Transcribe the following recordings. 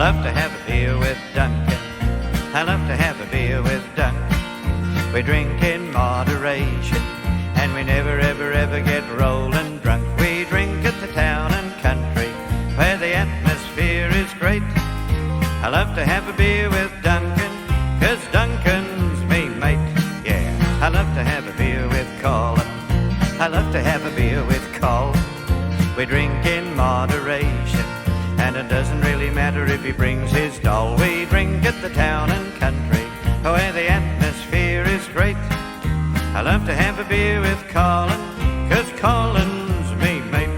love to have a beer with Duncan. I love to have a beer with Duncan. We drink in moderation, and we never ever ever get rollin' drunk. We drink at the town and country, where the atmosphere is great. I love to have a beer with Duncan, 'cause Duncan's me mate. Yeah, I love to have a beer with Colin. I love to have a beer with Colin. We drink in moderation, and it doesn't really matter if he brings his doll. We drink at the town and country, where the atmosphere is great. I love to have a beer with Colin, 'cause Colin's me mate.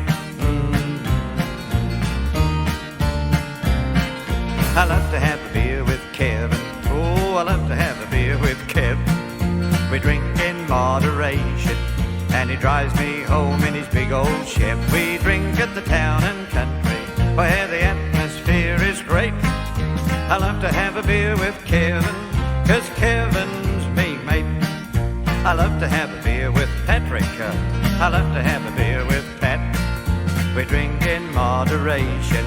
I love to have a beer with Kevin. Oh, I love to have a beer with Kevin. We drink in moderation, and he drives me home in his big old Chevy. We drink at the town and country, where the atmosphere is great. I love to have a beer with Kevin, 'cause Kevin's me mate. I love to have a beer with Patrick. I love to have a beer with Pat. We drink in moderation,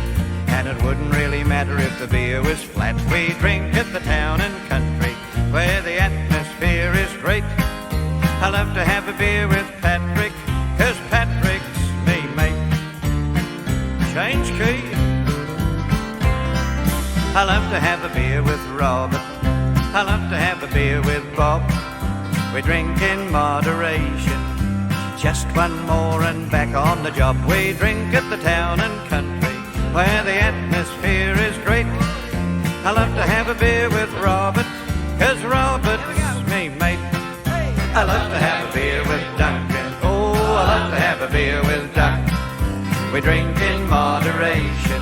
and it wouldn't really matter if the beer was flat. We drink at the town and country, where the atmosphere is great. I love to have a beer with Patrick, 'cause Patrick's me mate. Change key. I love to have a beer with Robert. I love to have a beer with Bob. We drink in moderation, just one more and back on the job. We drink at the town and country, where the atmosphere is great. I love to have a beer with Robert, 'cause Robert's me mate. I love to have a beer with Duncan. Oh, I love to have a beer with Duncan. We drink in moderation,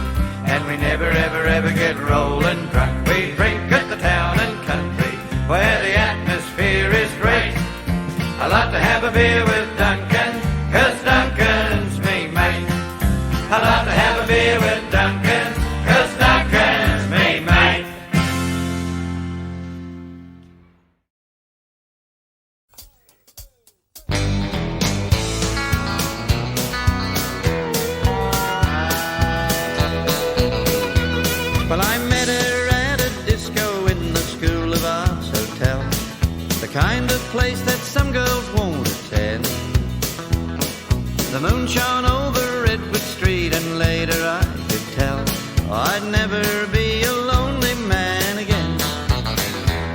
and we never ever ever get rollin' drunk. We drink at the town and country, where the atmosphere is great. I love to have a beer with Duncan, 'cause Duncan's me mate. I love to have a beer with Duncan, 'cause Duncan's me mate. Well, I met her at a disco in the School of Arts Hotel, the kind of place that some girls won't attend. The moon shone over Redwood Street, and later I could tell I'd never be a lonely man again.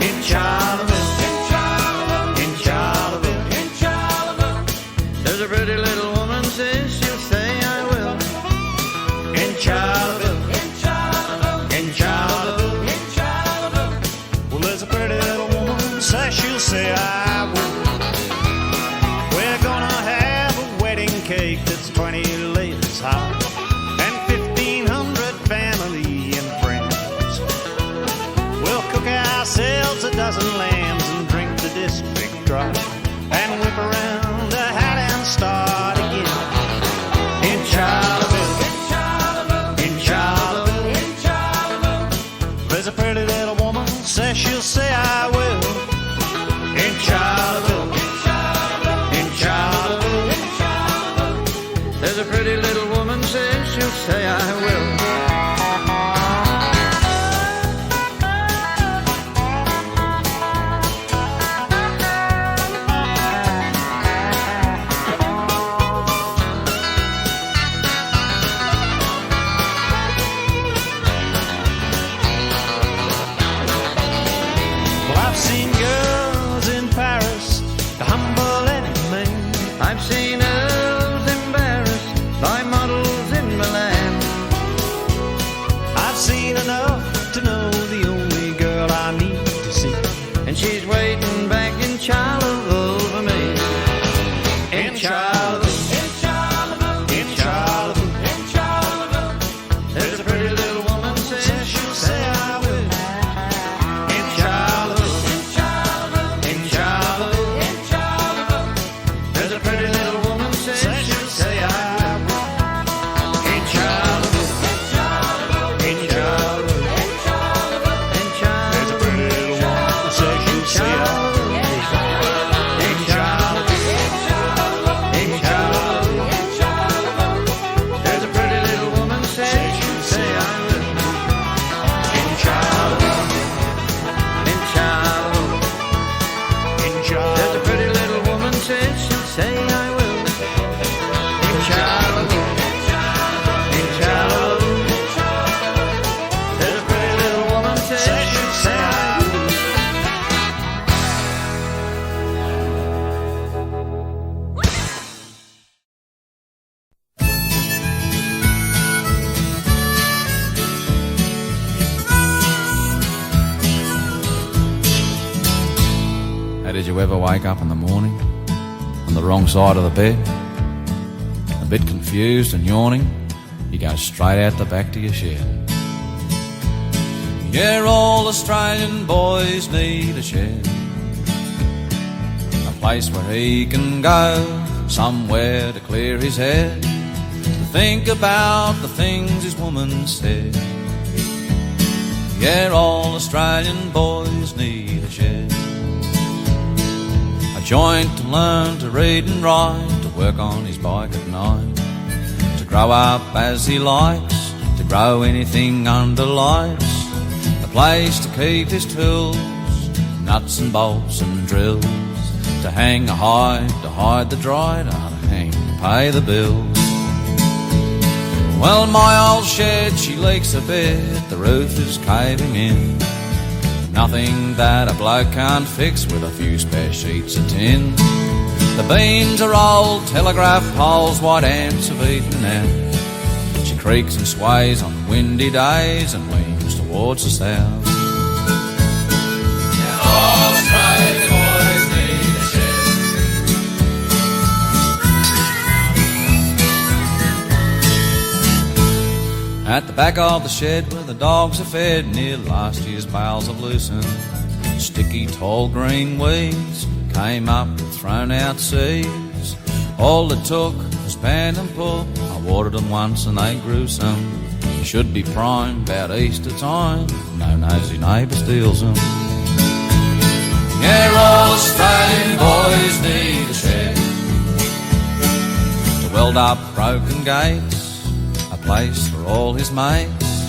In Charleville, in Charleville, in Charleville, in Charleville, there's a pretty little woman says she'll say I will. In Charleville, in Charleville, in Charleville, in Charleville, well, there's a pretty little woman says she'll say I will. We're gonna have a wedding cake that's 20 layers high, and 1,500 family and friends. We'll cook ourselves a dozen lambs and drink the district dry, and whip around a hat and start again. In Charleville, in Charleville, in Charleville, in Charleville, there's a pretty little woman says she'll say I will. In Charleville, in Charleville, in Charleville, in Charleville, there's a pretty little woman says she'll say I will. did you ever wake up in the morning on the wrong side of the bed? A bit confused and yawning, you go straight out the back to your shed. Yeah, all Australian boys need a shed, a place where he can go, somewhere to clear his head, to think about the things his woman said. Yeah, all Australian boys need a shed, a joint to learn to read and write, to work on his bike at night, to grow up as he likes, to grow anything under lights, a place to keep his tools, nuts and bolts and drills, to hang a hide, to hide the dry, to hang and pay the bills. Well, my old shed, she leaks a bit, the roof is caving in, nothing that a bloke can't fix with a few spare sheets of tin. The beams are old telegraph poles, white ants have eaten out. She creaks and sways on windy days and leans towards the south. Yeah, all Australian boys need a shed, at the back of the shed where the dogs are fed, near last year's bales have loosened. Sticky tall green weeds came up with thrown out seeds. All it took was pan and pull, I watered them once and they grew some. You should be prime about Easter time, no nosy neighbour steals them. Yeah, all Australian boys need a shed, to weld up broken gates, a place for all his mates,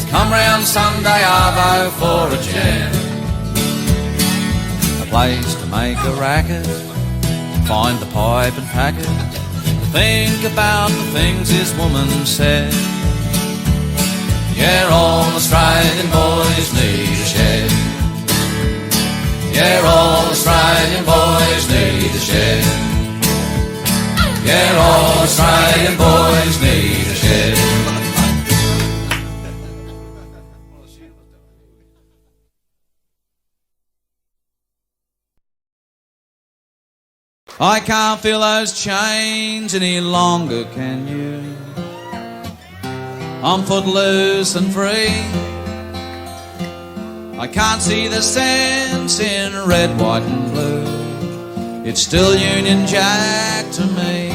to come round Sunday arvo for a jam, a place to make a racket, find the pipe and pack it, to think about the things his woman said. Yeah, all Australian boys need a shed, yeah, all Australian boys need a shed, yeah, all Australian boys need a shed. I can't feel those chains any longer, can you? I'm footloose and free. I can't see the sense in red, white and blue. It's still Union Jack to me.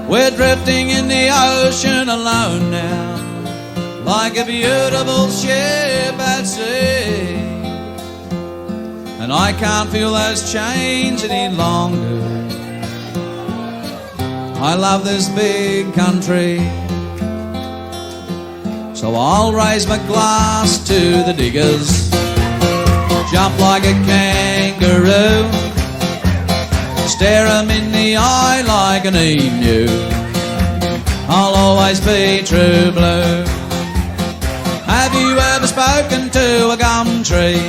We're drifting in the ocean alone now, like a beautiful ship at sea. And I can't feel those chains any longer. I love this big country, so I'll raise my glass to the diggers, jump like a kangaroo, stare 'em in the eye like an emu. I'll always be true blue. Have you ever spoken to a gum tree?